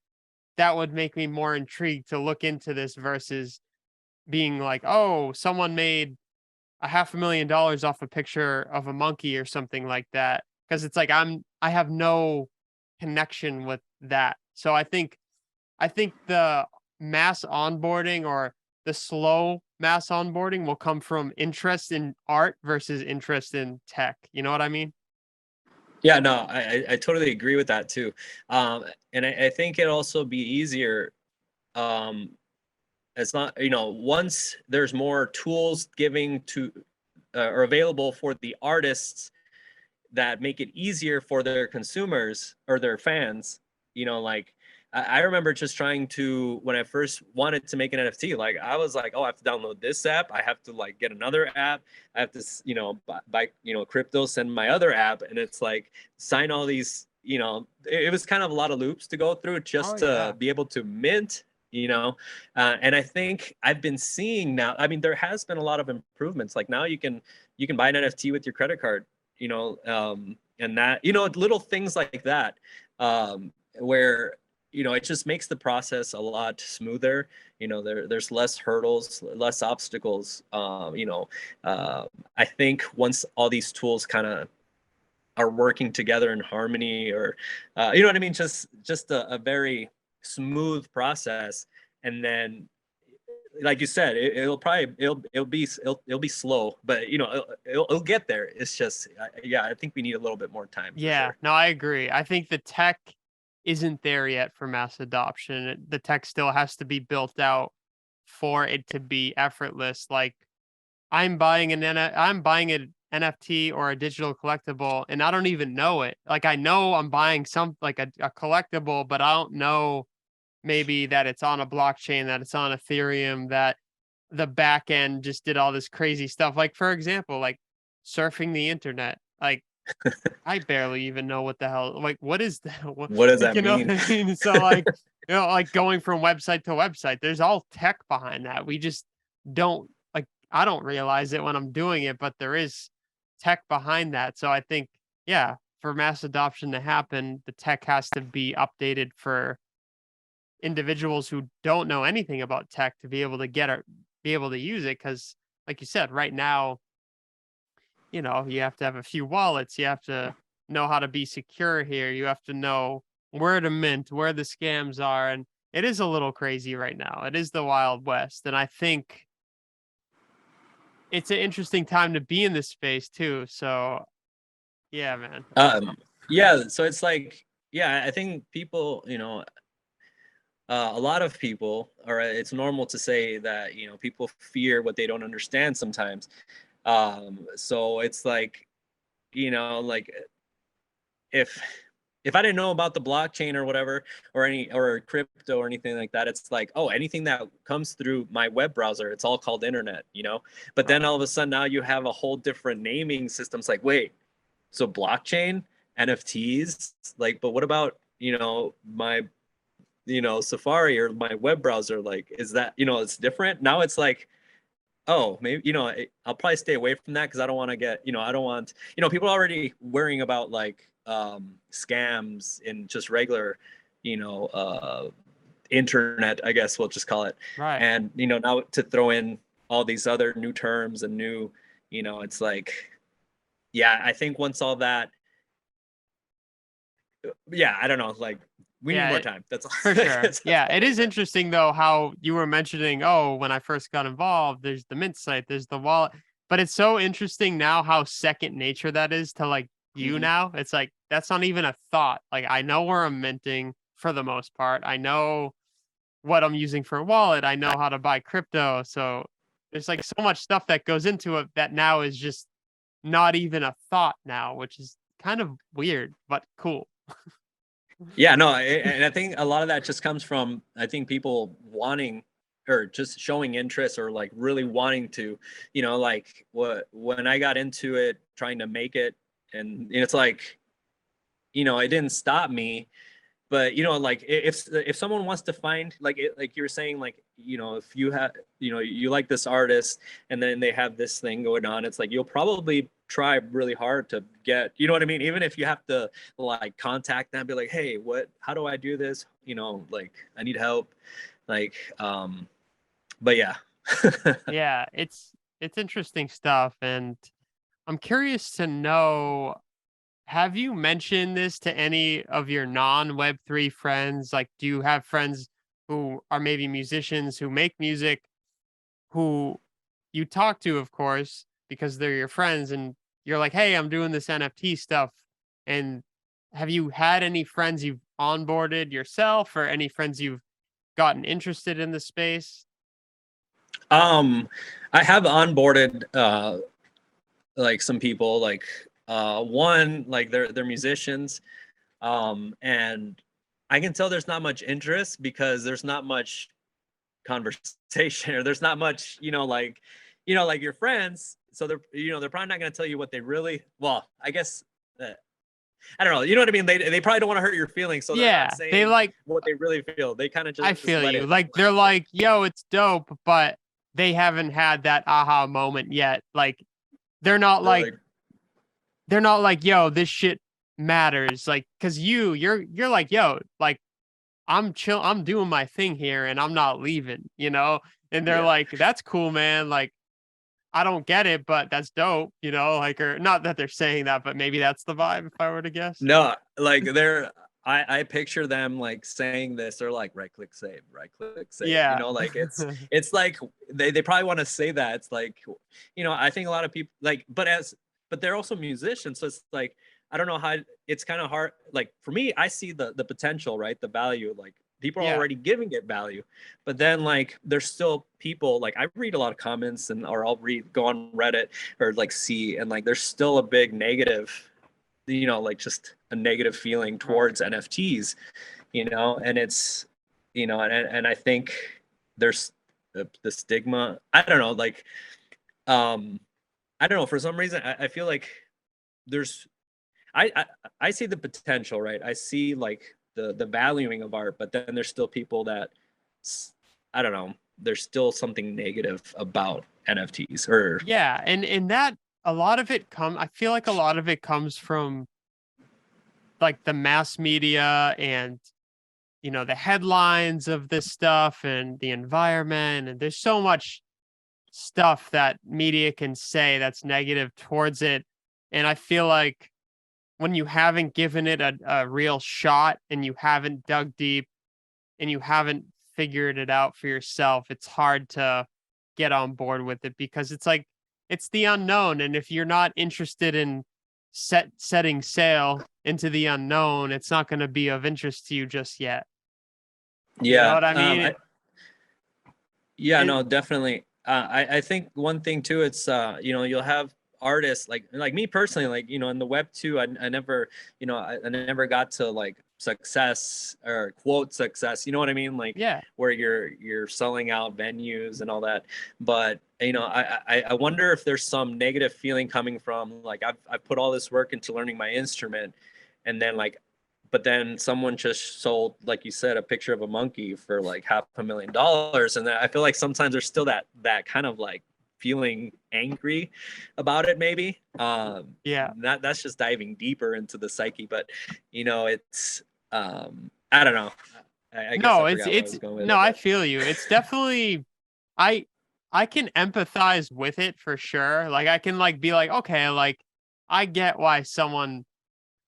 that would make me more intrigued to look into this versus being like, oh, someone made a $500,000 off a picture of a monkey or something like that. Cause it's like I have no connection with that. So I think the mass onboarding or the slow mass onboarding will come from interest in art versus interest in tech. You know what I mean? Yeah, no, I totally agree with that too. And I think it'll also be easier. Um, it's not, once there's more tools giving to or available for the artists that make it easier for their consumers or their fans. Like I remember just trying to, when I first wanted to make an NFT, like I was like, oh, I have to download this app, I have to like get another app, I have to buy crypto, send my other app, and it's like sign all these it was kind of a lot of loops to go through Oh just to yeah. be able to mint, and I think I've been seeing now, I mean, there has been a lot of improvements. Like now you can buy an NFT with your credit card, and that, little things like that, where, it just makes the process a lot smoother. There's less hurdles, less obstacles. Uh, I think once all these tools kind of are working together in harmony, or you know what I mean, just a very smooth process. And then, like you said, it'll probably it'll be slow, but it'll get there. It's just, yeah, I think we need a little bit more time for Yeah, sure. no, I agree. I think the tech isn't there yet for mass adoption. The tech still has to be built out for it to be effortless. Like I'm buying an NFT or a digital collectible and I don't even know it. Like I know I'm buying some like a collectible, but I don't know maybe that it's on a blockchain, that it's on Ethereum, that the back end just did all this crazy stuff. Like for example, like surfing the internet. Like I barely even know what the hell, like, what is that? What, What does like, that you know what mean? I mean? So, like, like going from website to website, there's all tech behind that. We just don't, like, I don't realize it when I'm doing it, but there is tech behind that. So I think, yeah, for mass adoption to happen, the tech has to be updated for individuals who don't know anything about tech to be able to get it, be able to use it. Cause, like you said, right now, you have to have a few wallets. You have to know how to be secure here. You have to know where to mint, where the scams are. And it is a little crazy right now. It is the Wild West. And I think it's an interesting time to be in this space too. So yeah, man. Yeah, so it's like, yeah, I think people, a lot of people, or it's normal to say that, people fear what they don't understand sometimes. So it's like if if I didn't know about the blockchain or whatever, or crypto or anything like that, it's like, oh, anything that comes through my web browser, it's all called internet. But then all Right. of a sudden now you have a whole different naming systems. Like, wait, so blockchain, NFTs, like, but what about, my, Safari or my web browser? Like, is that, it's different now? It's like, oh, maybe, I'll probably stay away from that because I don't want to get, I don't want, people are already worrying about like scams in just regular, you know, internet, I guess we'll just call it. Right. And, now to throw in all these other new terms and new, it's like, yeah, I think once all that, yeah, I don't know, like, we need more Yeah. time. That's all. For sure. That's Yeah, all it I'm is saying. interesting though how you were mentioning, oh, when I first got involved, there's the mint site, there's the wallet. But it's so interesting now how second nature that is to like you Mhm. now. It's like that's not even a thought. Like I know where I'm minting for the most part. I know what I'm using for a wallet. I know how to buy crypto. So there's like so much stuff that goes into it that now is just not even a thought now, which is kind of weird, but cool. Yeah, no, and I think a lot of that just comes from, I think, people wanting, or just showing interest, or like really wanting to, like when I got into it, trying to make it, and it's like, it didn't stop me. But like, if someone wants to find, like, like you were saying, like, if you have, you like this artist, and then they have this thing going on, it's like you'll probably try really hard to get, what I mean, even if you have to like contact them, be like, hey, how do I do this, like, I need help, like, but yeah. Yeah, it's interesting stuff and I'm curious to know, have you mentioned this to any of your non Web3 friends? Like, do you have friends who are maybe musicians who make music who you talk to, of course, because they're your friends and you're like, "Hey, I'm doing this NFT stuff." And have you had any friends you've onboarded yourself or any friends you've gotten interested in the space? um I have onboarded like some people, like, one, like, they're musicians, and I can tell there's not much interest because there's not much conversation, or there's not much, like, like your friends, so they're probably not going to tell you what they really, well, I guess, uh, I don't know. You know what I mean? They probably don't want to hurt your feelings, so they're not Yeah, they saying like what they really feel. They kind of I just feel let you. it Like they're like, "Yo, it's dope," but they haven't had that aha moment yet. Like they're not they're like like, they're not like, "Yo, this shit matters." Like cuz you're like, "Yo, like I'm doing my thing here and I'm not leaving," you know? And they're yeah. like, "That's cool, man. Like I don't get it, but that's dope," you know? Like or not that they're saying that, but maybe that's the vibe if I were to guess. No, like they're I picture them like saying this. They're like right click save. You Yeah. know, like it's like they probably want to say that. It's like, you know, I think a lot of people like, but they're also musicians, so it's like I don't know how it's kind of hard. Like for me, I see the potential, right? The value. Like people are Yeah. already giving it value, but then like there's still people like I read a lot of comments and or I'll read go on Reddit or like see and like there's still a big negative, you know, like just a negative feeling Right. towards NFTs, you know, and it's, you know, and I think there's the stigma. I don't know, like, um, I don't know. For some reason, I feel like there's, I, I, I see the potential, right? I see like the valuing of art, but then there's still people that, I don't know, there's still something negative about NFTs or, Yeah, and that a lot of it I feel like a lot of it comes from like the mass media and the headlines of this stuff and the environment and there's so much stuff that media can say that's negative towards it and I feel like when you haven't given it a real shot and you haven't dug deep and you haven't figured it out for yourself, it's hard to get on board with it because it's like it's the unknown. And if you're not interested in setting sail into the unknown, it's not going to be of interest to you just yet. You know yeah. what I mean? Yeah, It, no, definitely. I think one thing too, it's you know, you'll have artists like me personally, like, you know, in the web too, I never, you know, I never got to like success or quote success, you know what I mean? Like yeah. where you're selling out venues and all that. But you know, I wonder if there's some negative feeling coming from like I've put all this work into learning my instrument and then like but then someone just sold, like you said, a picture of a monkey for like $500,000, and I feel like sometimes there's still that kind of like feeling angry about it, maybe. Yeah. That's just diving deeper into the psyche, but you know, it's I don't know. I guess I No, forgot where I was going with no, it, I but feel you. It's definitely I I can empathize with it for sure. Like I can like be like, okay, like I get why someone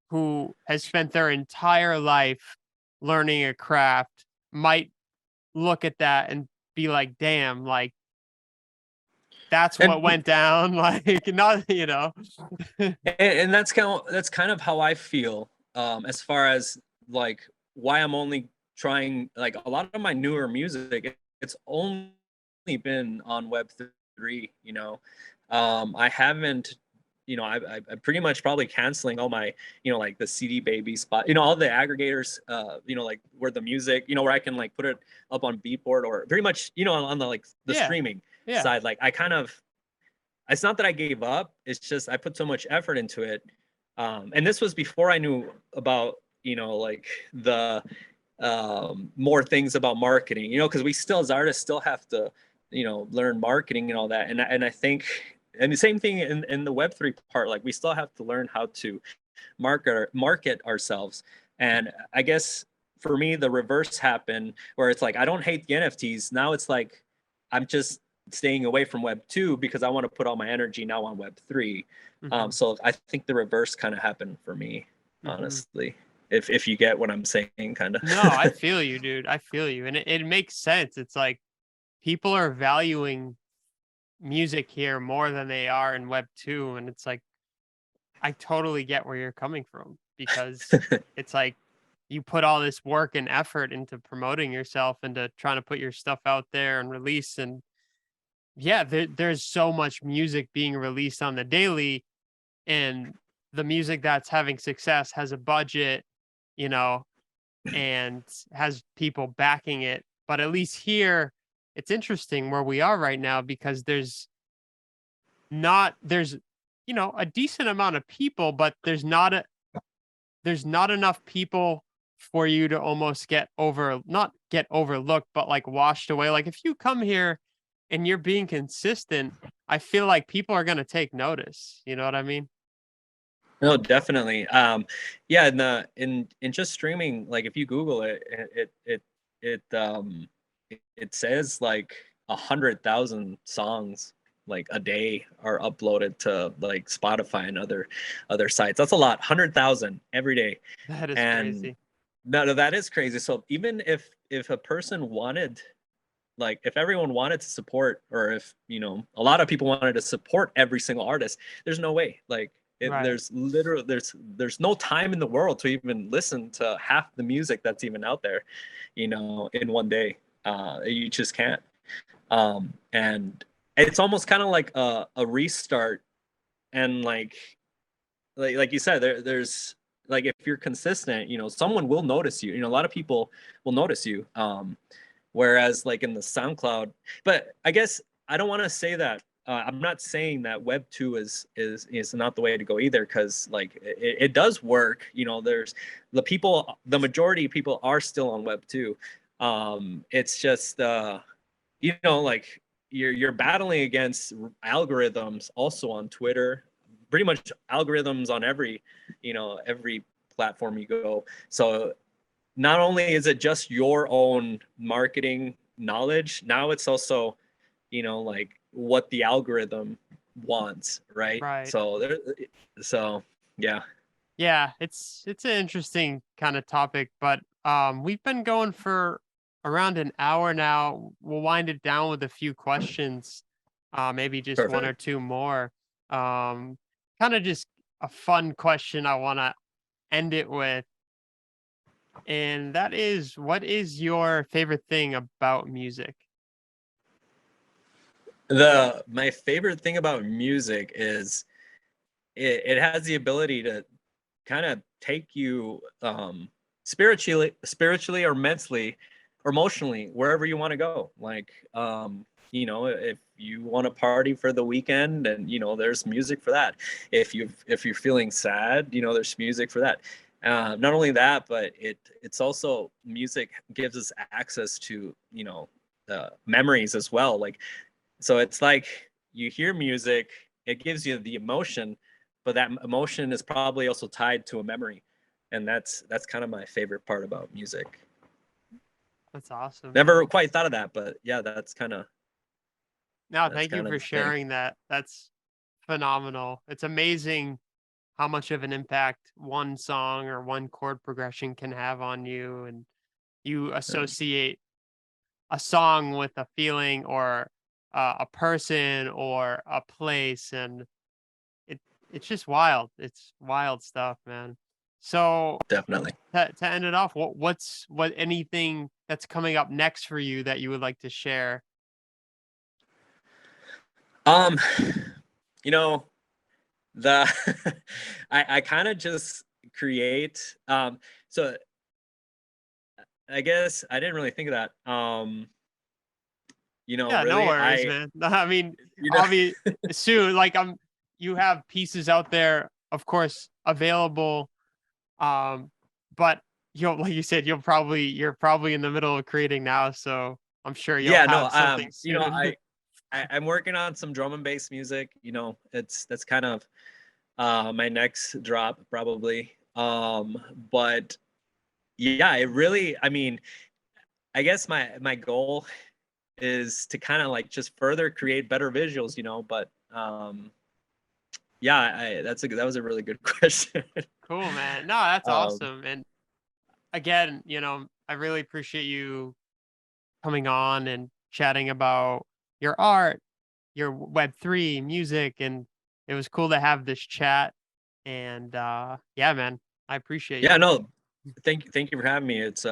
who has spent their entire life learning a craft might look at that and be like, damn, like that's and what went down. Like not, and that's kind of how I feel, as far as like why I'm only trying like a lot of my newer music. It's only been on Web3. You know, I haven't. You know, I pretty much probably canceling all my, you know, like the CD Baby spot, you know, all the aggregators, you know, like where the music, you know, where I can like put it up on Beatport or pretty much, you know, on the like the yeah, streaming yeah, side. Like I kind of it's not that I gave up. It's just I put so much effort into it. And this was before I knew about, you know, like the more things about marketing, you know, because we still as artists still have to, you know, learn marketing and all that. And I think and the same thing in the Web3 part, like we still have to learn how to market ourselves. And I guess for me the reverse happened where it's like I don't hate the NFTs. Now it's like I'm just staying away from Web 2 because I want to put all my energy now on Web 3. hmm So I think the reverse kind of happened for me, hmm honestly. If you get what I'm saying, kind No, I of. feel you, dude. I feel you, and it makes sense. It's like people are valuing music here more than they are in Web two, and it's like I totally get where you're coming from because it's like you put all this work and effort into promoting yourself into trying to put your stuff out there and release and yeah, there's so much music being released on the daily and the music that's having success has a budget, you know, and has people backing it. But at least here it's interesting where we are right now because there's a decent amount of people, but there's not there's not enough people for you to almost get not get overlooked, but like washed away. Like if you come here and you're being consistent, I feel like people are gonna take notice. You know what I mean? No, definitely. Yeah, in just streaming, like if you Google it, it says like 100,000 songs like a day are uploaded to like Spotify and other sites. That's a lot, 100,000 every day. That is And crazy. no, that is crazy. So even if a person wanted, like if everyone wanted to support, or if a lot of people wanted to support every single artist, there's no way. Like Right. there's literally there's no time in the world to even listen to half the music that's even out there, in one day. You just can't. And it's almost kind of like a restart. And like you said, there's like, if you're consistent, someone will notice you. A lot of people will notice you. Whereas like in the SoundCloud, but I guess I don't want to say that. I'm not saying that Web 2 is not the way to go either, because like it does work. There's the majority of people are still on Web 2. It's just like you're battling against algorithms also on Twitter, pretty much algorithms on every platform you go. So not only is it just your own marketing knowledge, now it's also, like what the algorithm wants, right? Right. So yeah, Yeah, it's an interesting kind of topic, but we've been going for around an hour now. We'll wind it down with a few questions, maybe just one or perfect. two more. Um, Kind of just a fun question I want to end it with, and that is, what is your favorite thing about music? My favorite thing about music is it has the ability to kind of take you spiritually or mentally or emotionally wherever you want to go. Like if you want to party for the weekend, and there's music for that. If you're feeling sad, there's music for that. Not only that, but it's also, music gives us access to memories as well. Like, so it's like you hear music, it gives you the emotion, but that emotion is probably also tied to a memory. And that's kind of my favorite part about music. That's awesome, Never man. quite thought of that, but yeah, that's kind of No, that's thank you kind of for the thing. sharing that. That's phenomenal. It's amazing how much of an impact one song or one chord progression can have on you, and you Yeah, associate a song with a feeling or a person or a place, and it it's just wild. It's wild stuff, man. So definitely. to end it off, what anything that's coming up next for you that you would like to share? Um, you know, the I kind of just create. So I guess I didn't really think of that. Yeah, no Really, worries, man. I mean, you know, obvi soon, like, you have pieces out there, of course, available, um, but like you said, you're probably in the middle of creating now, so I'm sure you'll yeah, no, have something soon. I'm working on some drum and bass music. That's kind of my next drop probably. But yeah, it really, I mean, I guess my goal is to kind of like just further create better visuals, but yeah, that was a really good question. Cool, man. No, that's um, awesome, and again, I really appreciate you coming on and chatting about your art, your Web3 music, and it was cool to have this chat. And yeah, man, I appreciate yeah, you. no, thank you for having me. It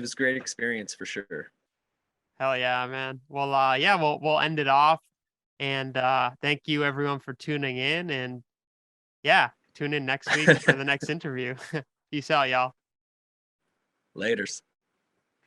was a great experience for sure. Hell yeah, man. Well, yeah, we'll end it off. And thank you everyone for tuning in. And yeah, tune in next week for the next interview. Peace out, y'all. Laters.